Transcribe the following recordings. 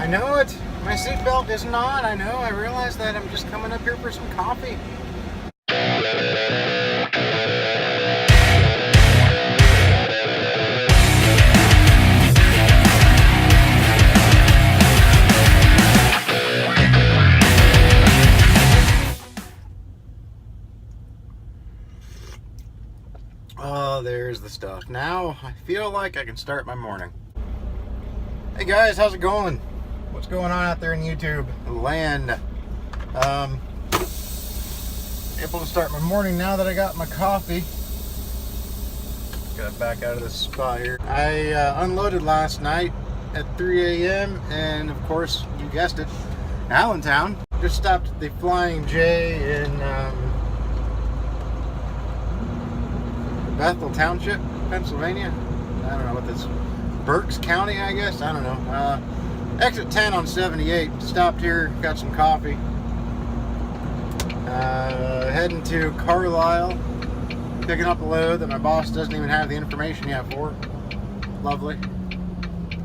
I know it. My seatbelt isn't on. I know. I realize that. I'm just coming up here for some coffee. Oh, there's the stuff. Now I feel like I can start my morning. Hey guys, how's it going? What's going on out there in YouTube land? Able to start my morning now that I got my coffee. Got back out of this spot here. I unloaded last night at 3 a.m. and of course, you guessed it, Allentown. Just stopped at the Flying J in Bethel Township, Pennsylvania. I don't know what this, Berks County, I guess. I don't know. Exit 10 on 78. Stopped here, got some coffee. Heading to Carlisle, picking up a load that my boss doesn't even have the information yet for. Lovely.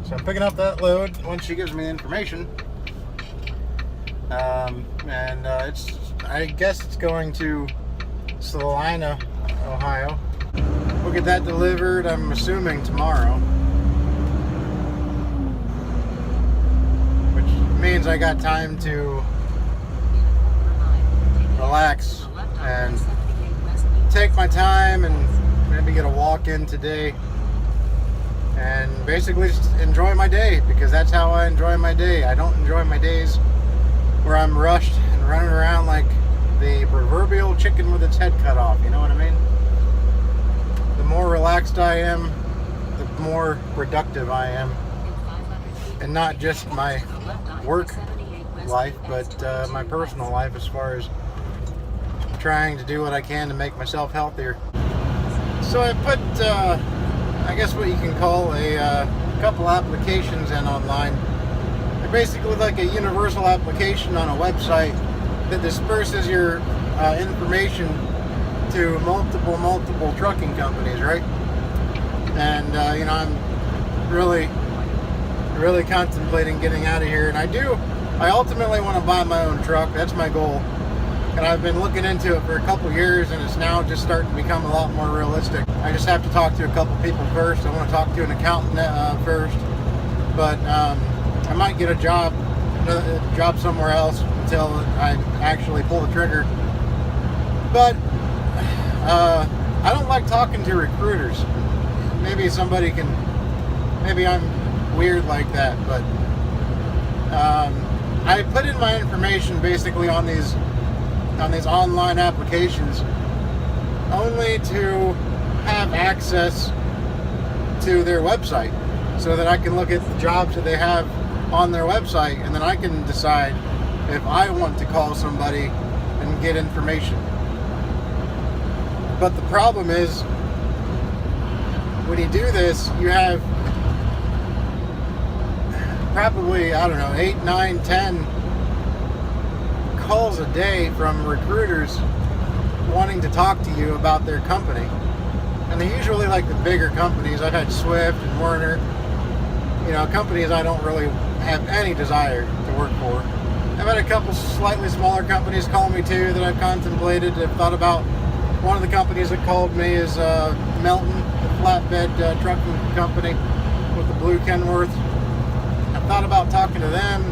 So I'm picking up that load once she gives me the information. I guess it's going to Salina, Ohio. We'll get that delivered, I'm assuming, tomorrow. Which means I got time to relax and take my time and maybe get a walk in today. And basically just enjoy my day, because that's how I enjoy my day. I don't enjoy my days where I'm rushed and running around like the proverbial chicken with its head cut off, you know what I mean? The more relaxed I am, the more productive I am. And not just my work life, but my personal life, as far as trying to do what I can to make myself healthier. So I put, I guess what you can call a couple applications in online. They're basically like a universal application on a website that disperses your information to multiple trucking companies, right? And I'm really contemplating getting out of here. And I ultimately want to buy my own truck. That's my goal. And I've been looking into it for a couple years, and it's now just starting to become a lot more realistic. I just have to talk to a couple people first. I want to talk to an accountant first, but I might get a job somewhere else until I actually pull the trigger. But I don't like talking to recruiters. Maybe I'm weird like that, but I put in my information basically on these online applications only to have access to their website, so that I can look at the jobs that they have on their website, and then I can decide if I want to call somebody and get information. But the problem is, when you do this, you have probably, 8, 9, 10 calls a day from recruiters wanting to talk to you about their company. And they're usually like the bigger companies. I've had Swift and Werner, companies I don't really have any desire to work for. I've had a couple slightly smaller companies call me too that I've contemplated. I've thought about. One of the companies that called me is Melton, the flatbed trucking company with the blue Kenworth. I've thought about talking to them.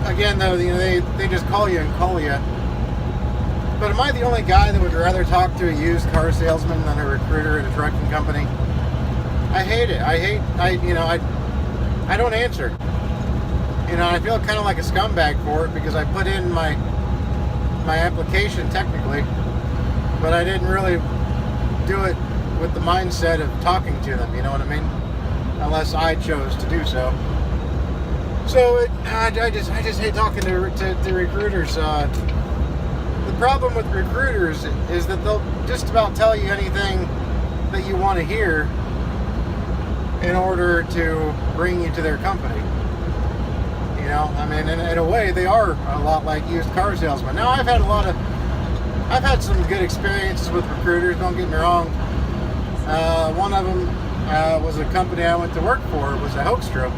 Again, though, they just call you and call you. But am I the only guy that would rather talk to a used car salesman than a recruiter at a trucking company? I hate it. I don't answer. I feel kind of like a scumbag for it, because I put in my application technically, but I didn't really do it with the mindset of talking to them, you know what I mean? Unless I chose to do so. So I just hate talking to recruiters. The problem with recruiters is that they'll just about tell you anything that you want to hear in order to bring you to their company. In a way, they are a lot like used car salesmen. Now, I've had some good experiences with recruiters, don't get me wrong. One of them was a company I went to work for. It was a Hoekstra.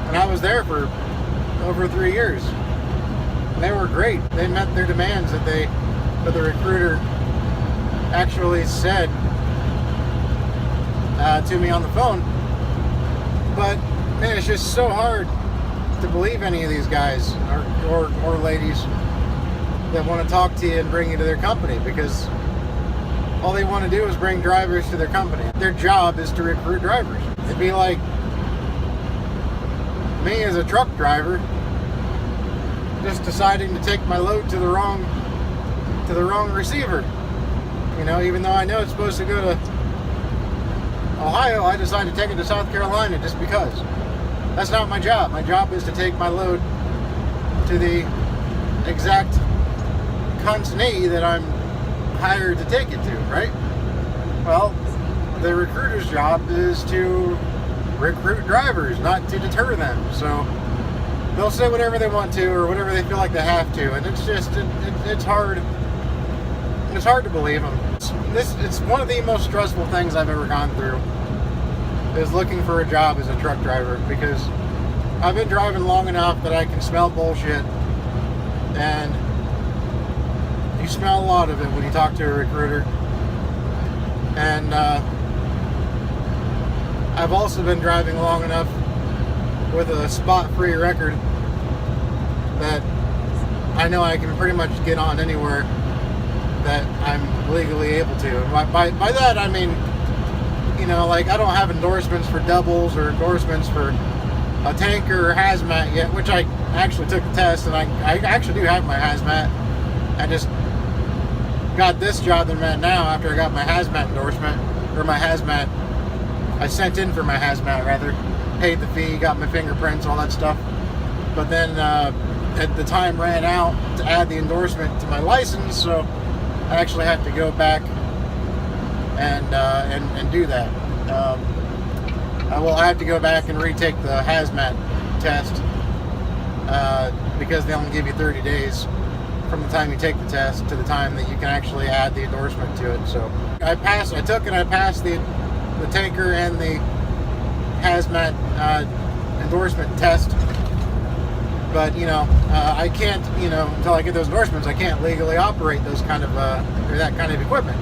And I was there for over 3 years. And they were great. They met their demands that the recruiter actually said to me on the phone. But man, it's just so hard to believe any of these guys or ladies that want to talk to you and bring you to their company, because all they want to do is bring drivers to their company. Their job is to recruit drivers. It'd be like me as a truck driver just deciding to take my load to the wrong receiver. You know, even though I know it's supposed to go to Ohio, I decided to take it to South Carolina just because. That's not my job. My job is to take my load to the exact continent that I'm hired to take it to, right? Well, the recruiter's job is to recruit drivers, not to deter them. So they'll say whatever they want to or whatever they feel like they have to, and it's just it's hard. It's hard to believe them. It's one of the most stressful things I've ever gone through, is looking for a job as a truck driver, because I've been driving long enough that I can smell bullshit, and you smell a lot of it when you talk to a recruiter. And I've also been driving long enough with a spot-free record that I know I can pretty much get on anywhere that I'm legally able to. And by that I mean, you know, like, I don't have endorsements for doubles or endorsements for a tanker or hazmat yet, which I actually took the test, and I actually do have my hazmat. I just got this job that I'm at now after I got my hazmat endorsement, or my hazmat, I sent in for my hazmat rather, paid the fee, got my fingerprints, all that stuff. But then at the time ran out to add the endorsement to my license, so I actually have to go back and do that. I have to go back and retake the hazmat test because they only give you 30 days from the time you take the test to the time that you can actually add the endorsement to it. So I passed the tanker and the hazmat endorsement test. But, you know, I can't, you know, until I get those endorsements, I can't legally operate those kind of, or that kind of equipment.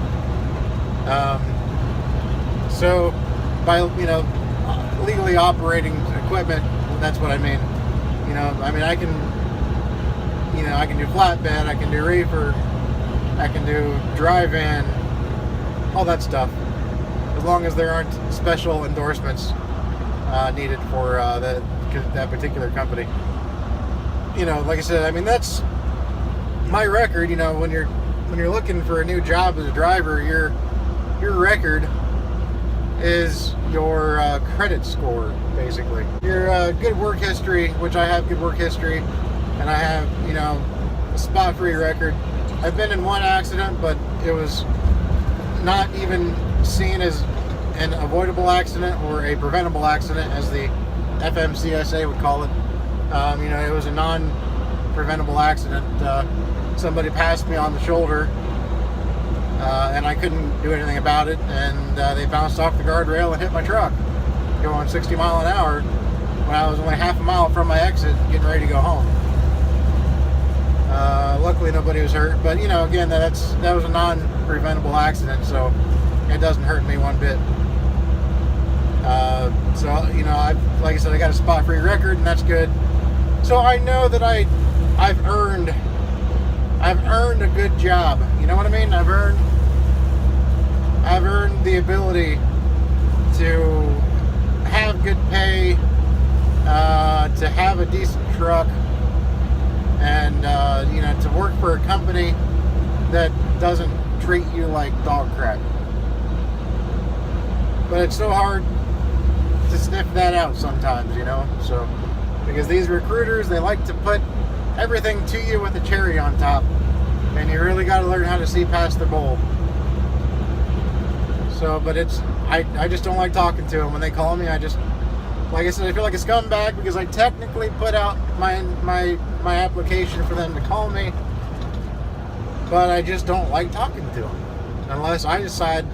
So, by, you know, legally operating equipment, that's what I mean. You know, I mean, I can do flatbed, I can do reefer, I can do drive-in, all that stuff, as long as there aren't special endorsements needed for that particular company. You know, like I said, I mean, that's my record. You know, when you're looking for a new job as a driver, your record is your credit score, basically. Your good work history, which I have good work history, and I have, you know, a spot-free record. I've been in one accident, but it was not even seen as an avoidable accident or a preventable accident, as the FMCSA would call it. You know, it was a non-preventable accident. Somebody passed me on the shoulder, and I couldn't do anything about it, and they bounced off the guardrail and hit my truck, going 60 miles an hour when I was only half a mile from my exit, getting ready to go home. Luckily, nobody was hurt, but, you know, again, that was a non-preventable accident, so it doesn't hurt me one bit. So, you know, like I said, I got a spot-free record, and that's good. So I know that I've earned a good job. You know what I mean? I've earned the ability to have good pay, to have a decent truck, and you know, to work for a company that doesn't treat you like dog crap. But it's so hard to sniff that out sometimes, you know. So, because these recruiters, they like to put everything to you with a cherry on top, and you really got to learn how to see past the bowl. So, but I just don't like talking to them when they call me. Like I said, I feel like a scumbag because I technically put out my application for them to call me, but I just don't like talking to them unless I decide,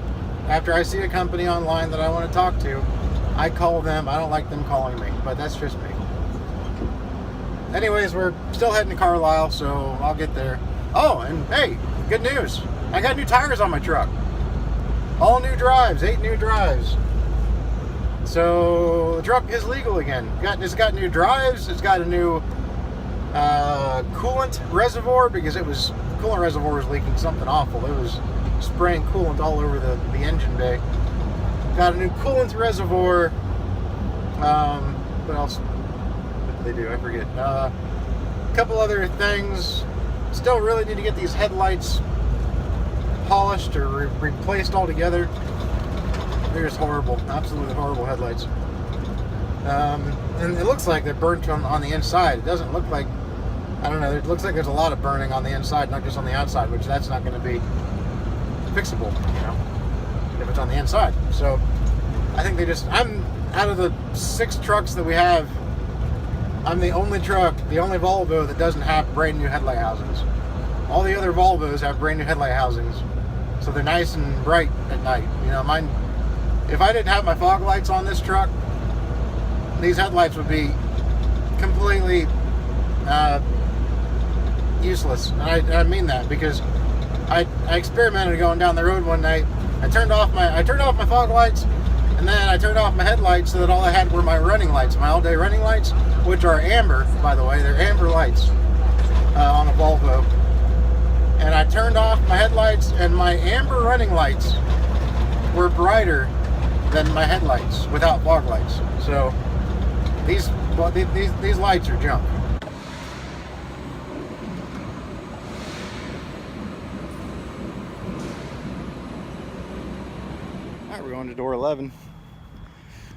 after I see a company online that I want to talk to, I call them. I don't like them calling me, but that's just me. anyways, we're still heading to Carlisle, so I'll get there. Oh, and hey, good news. I got new tires on my truck. All new drives, 8 new drives. So the truck is legal again. It's got new drives. It's got a new coolant reservoir, because coolant reservoir was leaking something awful. It was spraying coolant all over the engine bay. Got a new coolant reservoir. What else did they do? I forget. A couple other things. Still really need to get these headlights polished or replaced altogether. They're just horrible, absolutely horrible headlights. And it looks like they're burnt on the inside. It doesn't look like, I don't know, it looks like there's a lot of burning on the inside, not just on the outside, which that's not going to be fixable, you know, if it's on the inside. So I think I'm out of the 6 trucks that we have, I'm the only truck, the only Volvo that doesn't have brand new headlight housings. All the other Volvos have brand new headlight housings, so they're nice and bright at night. You know, mine, if I didn't have my fog lights on this truck, these headlights would be completely useless. And I mean that because I experimented going down the road one night. I turned off my fog lights, and then I turned off my headlights so that all I had were my running lights, my all-day running lights, which are amber, by the way. They're amber lights on a Volvo. And I turned off my headlights, and my amber running lights were brighter than my headlights without fog lights. So these lights are junk. Alright, we're going to door 11.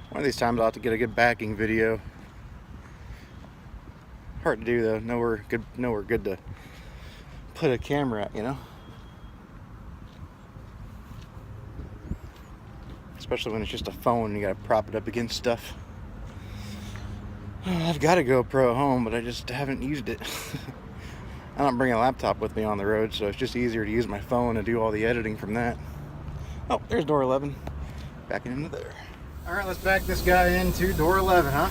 One of these times I'll have to get a good backing video. Hard to do though. Nowhere good to put a camera at, you know. Especially when it's just a phone and you gotta prop it up against stuff. I've got a GoPro at home, but I just haven't used it. I don't bring a laptop with me on the road, so it's just easier to use my phone and do all the editing from that. Oh, there's door 11. Backing into there. Alright, let's back this guy into door 11, huh?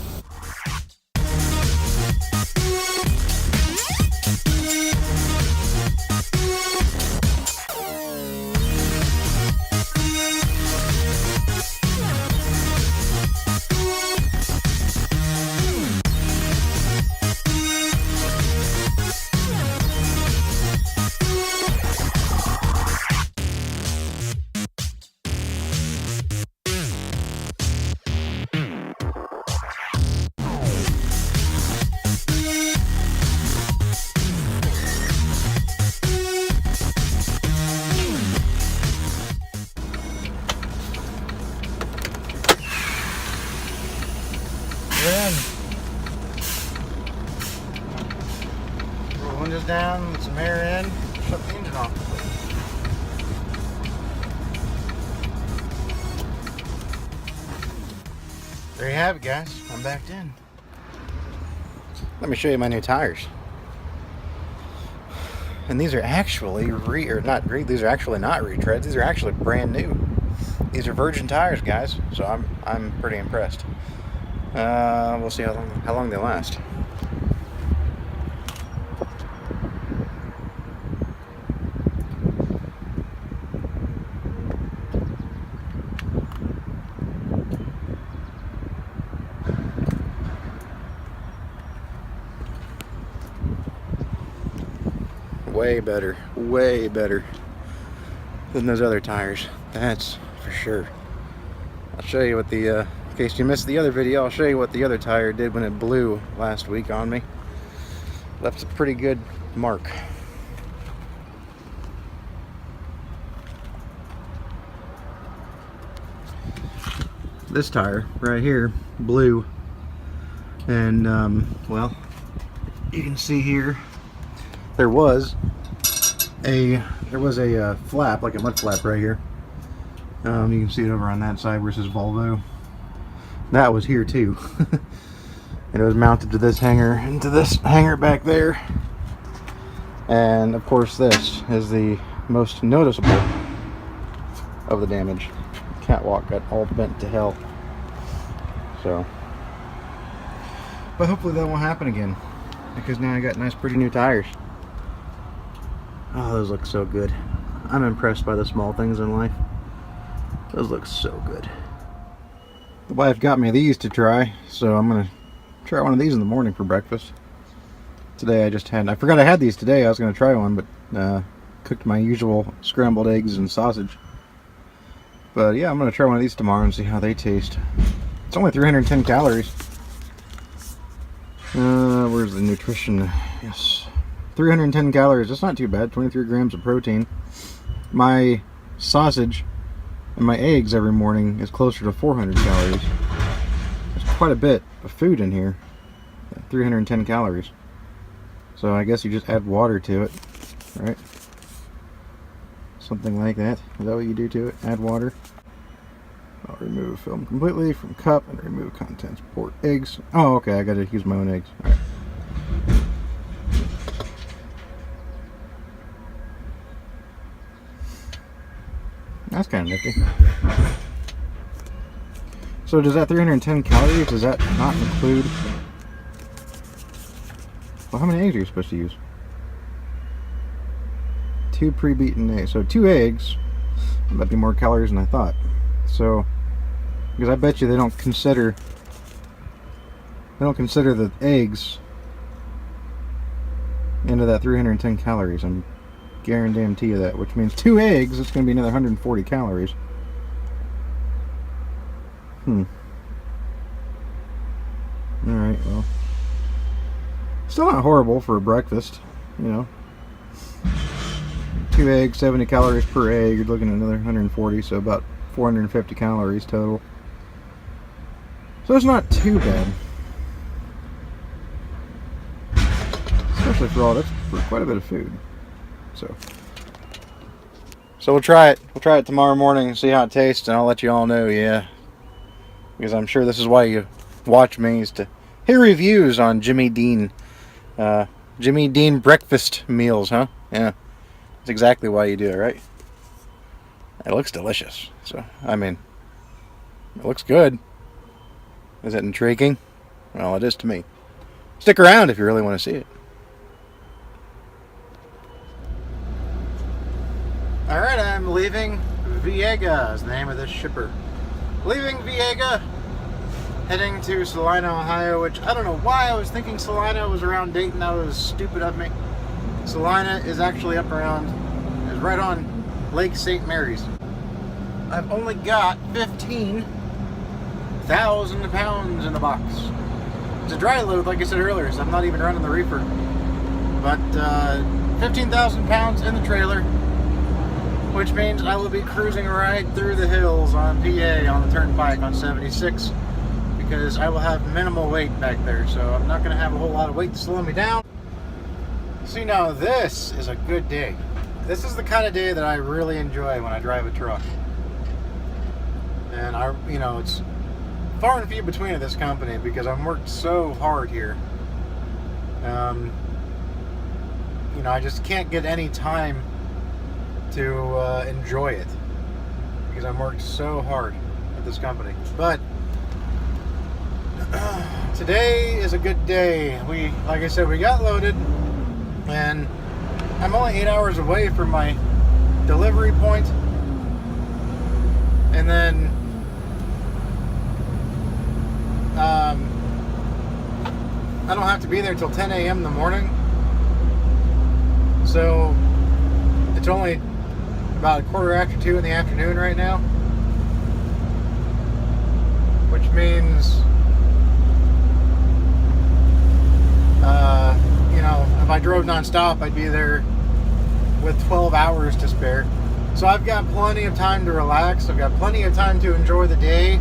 Roll windows down, let some air in, shut the engine off. There you have it, guys. I'm backed in. Let me show you my new tires. And these are actually these are actually not retreads. These are actually brand new. These are virgin tires, guys. So I'm pretty impressed. We'll see how long they last. Way better than those other tires. That's for sure. I'll show you what the, in case you missed the other video, I'll show you what the other tire did when it blew last week on me. Left a pretty good mark. This tire right here blew, and well, you can see here there was a flap, like a mud flap right here. You can see it over on that side versus Volvo. That was here too. And it was mounted to this hanger and to this hanger back there. And of course this is the most noticeable of the damage. Catwalk got all bent to hell. So, but hopefully that won't happen again. because now I got nice pretty new tires. Oh, those look so good. I'm impressed by the small things in life. Those look so good. The wife got me these to try, so I'm gonna try one of these in the morning for breakfast. Today I forgot I had these today. I was gonna try one, but cooked my usual scrambled eggs and sausage. But yeah, I'm gonna try one of these tomorrow and see how they taste. It's only 310 calories. Where's the nutrition? Yes. 310 calories. That's not too bad. 23 grams of protein. My sausage and my eggs every morning is closer to 400 calories. There's quite a bit of food in here. 310 calories. So I guess you just add water to it, right? Something like that. Is that what you do to it? Add water. I'll remove film completely from cup and remove contents. Pour eggs. Oh, okay. I gotta use my own eggs. All right. That's kind of nifty. So does that 310 calories, does that not include... Well, how many eggs are you supposed to use? 2 pre-beaten eggs. So 2 eggs, that'd be more calories than I thought. So, because I bet you they don't consider the eggs into that 310 calories. I'm guarantee you that, which means 2 eggs, it's going to be another 140 calories. Alright, well. Still not horrible for a breakfast, you know. 2 eggs, 70 calories per egg, you're looking at another 140, so about 450 calories total. So it's not too bad. Especially for all that's for quite a bit of food. So we'll try it. We'll try it tomorrow morning and see how it tastes, and I'll let you all know, yeah. Because I'm sure this is why you watch me, is to hear reviews on Jimmy Dean breakfast meals, huh? Yeah. That's exactly why you do it, right? It looks delicious. So, I mean, it looks good. Is it intriguing? Well, it is to me. Stick around if you really want to see it. Alright, I'm leaving Viega is the name of this shipper. Leaving Viega, heading to Salina, Ohio, which I don't know why I was thinking Salina was around Dayton. That was stupid of me. Salina is actually up around, is right on Lake St. Mary's. I've only got 15,000 pounds in the box. It's a dry load, like I said earlier, so I'm not even running the reefer. But 15,000 pounds in the trailer, which means I will be cruising right through the hills on PA on the turnpike on 76, because I will have minimal weight back there, so I'm not going to have a whole lot of weight to slow me down. See, now this is a good day. This is the kind of day that I really enjoy when I drive a truck. And it's far and few between at this company because I've worked so hard here. I just can't get any time to enjoy it because I've worked so hard at this company. But today is a good day. Like I said, we got loaded, and I'm only 8 hours away from my delivery point, and then I don't have to be there until 10 a.m. in the morning, so it's only about 2:15 in the afternoon right now, which means if I drove non-stop, I'd be there with 12 hours to spare. So I've got plenty of time to relax. I've got plenty of time to enjoy the day.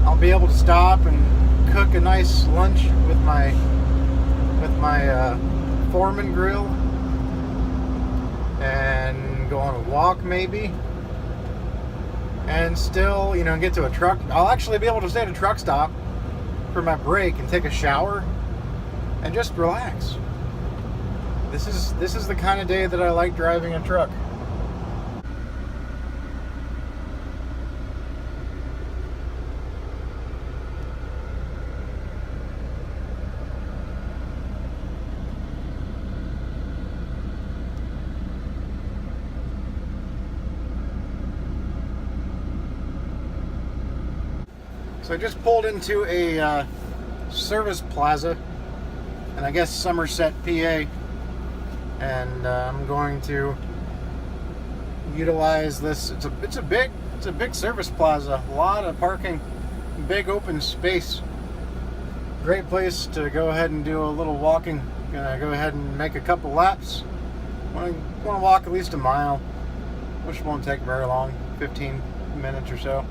I'll be able to stop and cook a nice lunch with my Foreman grill and go on a walk maybe, and still get to a truck. I'll actually be able to stay at a truck stop for my break and take a shower and just relax. This is the kind of day that I like driving a truck. So I just pulled into a service plaza, and I guess Somerset, PA, and I'm going to utilize this. It's a big service plaza. A lot of parking, big open space. Great place to go ahead and do a little walking. Gonna go ahead and make a couple laps. Want to walk at least a mile, which won't take very long, 15 minutes or so.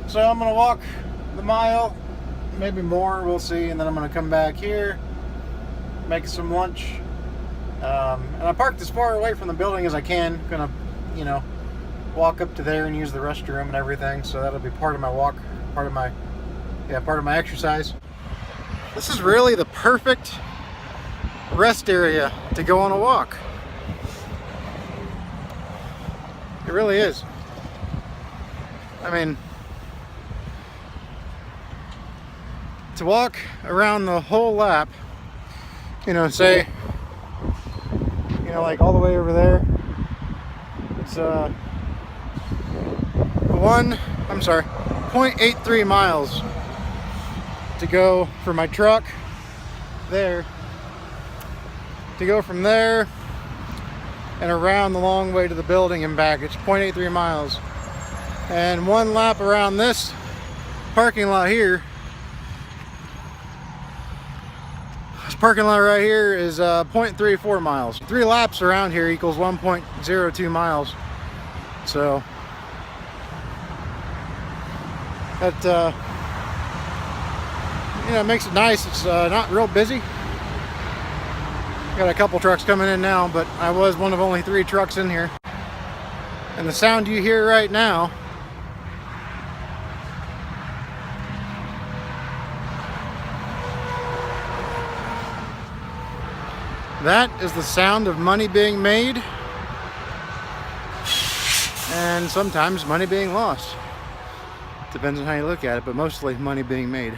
So I'm gonna walk the mile, maybe more, we'll see, and then I'm gonna come back here, make some lunch. And I parked as far away from the building as I can. Gonna, walk up to there and use the restroom and everything. So that'll be part of my walk, part of my exercise. This is really the perfect rest area to go on a walk. It really is. I mean, to walk around the whole lap, say, like all the way over there, it's 0.83 miles to go for my truck there, to go from there and around the long way to the building and back. It's 0.83 miles, and one lap around this parking lot here, this parking lot right here is 0.34 miles. 3 laps around here equals 1.02 miles. So that makes it nice. It's not real busy. Got a couple trucks coming in now, but I was one of only 3 trucks in here. And the sound you hear right now that is the sound of money being made, and sometimes money being lost. Depends on how you look at it, but mostly money being made.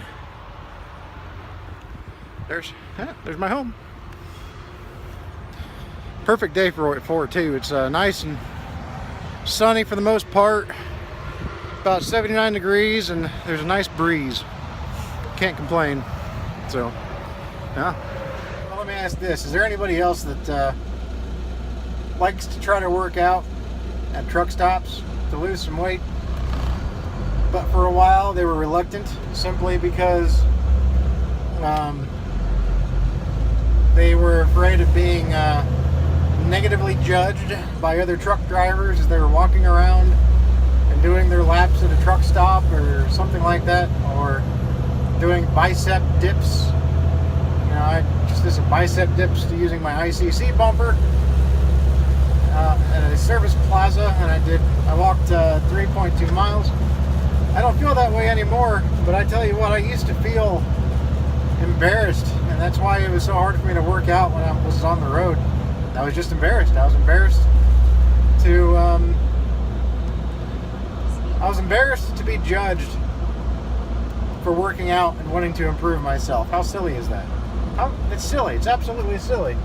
There's my home. Perfect day for it too. It's nice and sunny for the most part. About 79 degrees, and there's a nice breeze. Can't complain. So, yeah. Well, let me ask this: is there anybody else that likes to try to work out at truck stops to lose some weight, but for a while they were reluctant simply because they were afraid of being negatively judged by other truck drivers as they were walking around and doing their laps at a truck stop or something like that, or doing bicep dips. I just did some bicep dips using my ICC bumper at a service plaza, and I walked 3.2 miles. I don't feel that way anymore, but I tell you what, I used to feel embarrassed, and that's why it was so hard for me to work out when I was on the road. I was just embarrassed. I was embarrassed to be judged for working out and wanting to improve myself. How silly is that? It's silly. It's absolutely silly.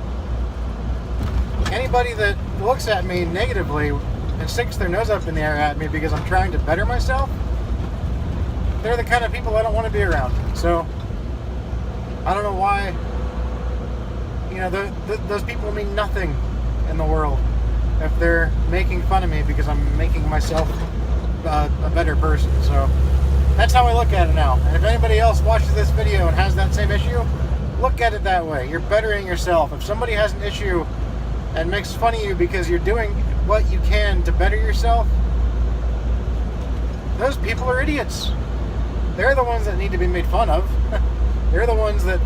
Anybody that looks at me negatively and sticks their nose up in the air at me because I'm trying to better myself, they're the kind of people I don't want to be around. So I don't know why. Those people mean nothing in the world if they're making fun of me because I'm making myself a better person. So that's how I look at it now. And if anybody else watches this video and has that same issue, look at it that way. You're bettering yourself. If somebody has an issue and makes fun of you because you're doing what you can to better yourself, those people are idiots. They're the ones that need to be made fun of. They're the ones that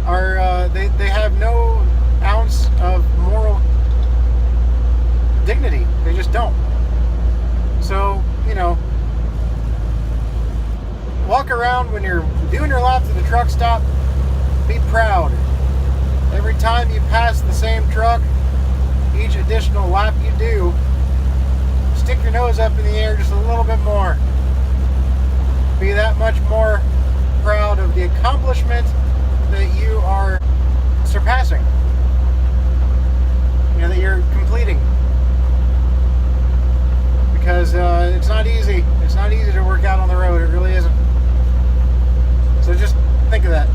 are, they have no ounce of moral dignity. They just don't. So, walk around when you're doing your laps at the truck stop, be proud. Every time you pass the same truck, each additional lap you do, stick your nose up in the air just a little bit more. Be that much more proud of the accomplishment that you are surpassing, that you're completing. because it's not easy. It's not easy to work out on the road. It really isn't. So just think of that.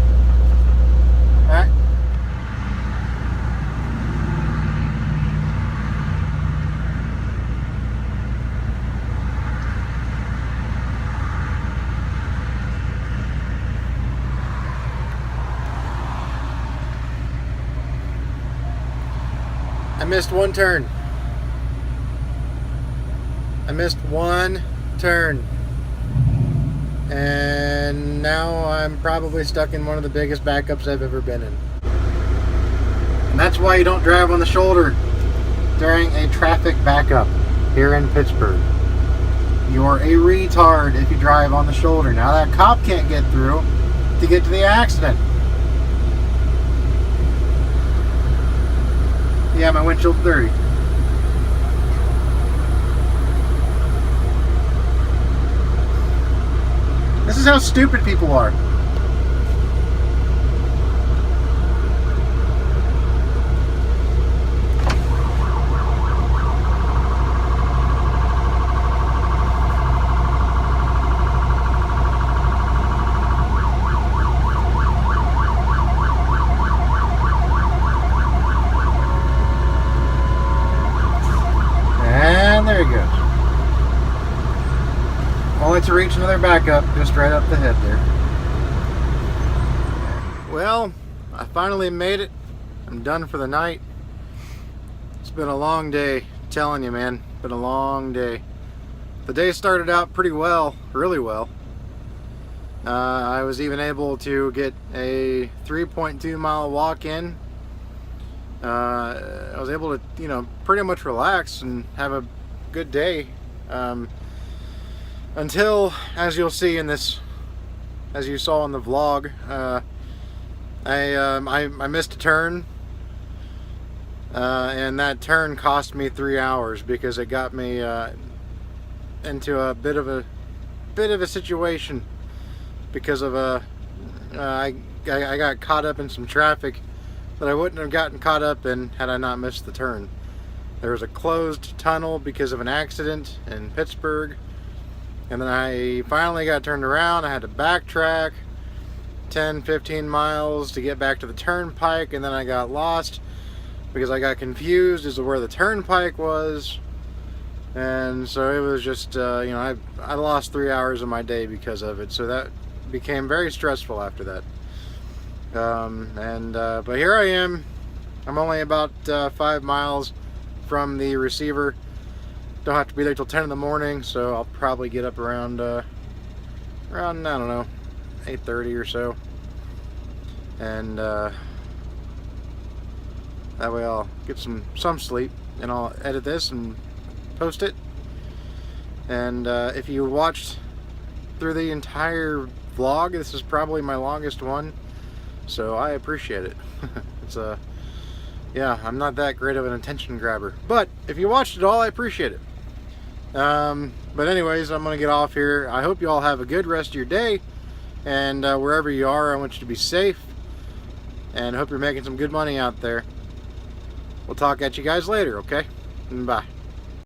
All right? I missed one turn. I missed one turn. And now I'm probably stuck in one of the biggest backups I've ever been in. And that's why you don't drive on the shoulder during a traffic backup here in Pittsburgh. You're a retard if you drive on the shoulder. Now that cop can't get through to get to the accident. Yeah, my windshield's dirty. This is how stupid people are. And there he goes. Only to reach another backup just right up the head there. Well, I finally made it. I'm done for the night. It's been a long day, I'm telling you, man. It's been a long day. The day started out pretty well, really well. I was even able to get a 3.2 mile walk in. I was able to, pretty much relax and have a good day. Until, as you'll see in this, as you saw in the vlog, I missed a turn, and that turn cost me 3 hours because it got me into a bit of a situation because of I got caught up in some traffic that I wouldn't have gotten caught up in had I not missed the turn. There was a closed tunnel because of an accident in Pittsburgh. And then I finally got turned around. I had to backtrack 10-15 miles to get back to the turnpike, and then I got lost because I got confused as to where the turnpike was. And so it was just, I lost 3 hours of my day because of it. So that became very stressful after that. But here I am. I'm only about 5 miles from the receiver. Don't have to be there till 10 in the morning, so I'll probably get up around I don't know, 8:30 or so, and that way I'll get some sleep, and I'll edit this and post it. And if you watched through the entire vlog, this is probably my longest one, so I appreciate it. It's yeah, I'm not that great of an attention grabber, but if you watched it all, I appreciate it. But anyways, I'm gonna get off here. I hope you all have a good rest of your day, and wherever you are, I want you to be safe, and I hope you're making some good money out there. We'll talk at you guys later, okay? Bye.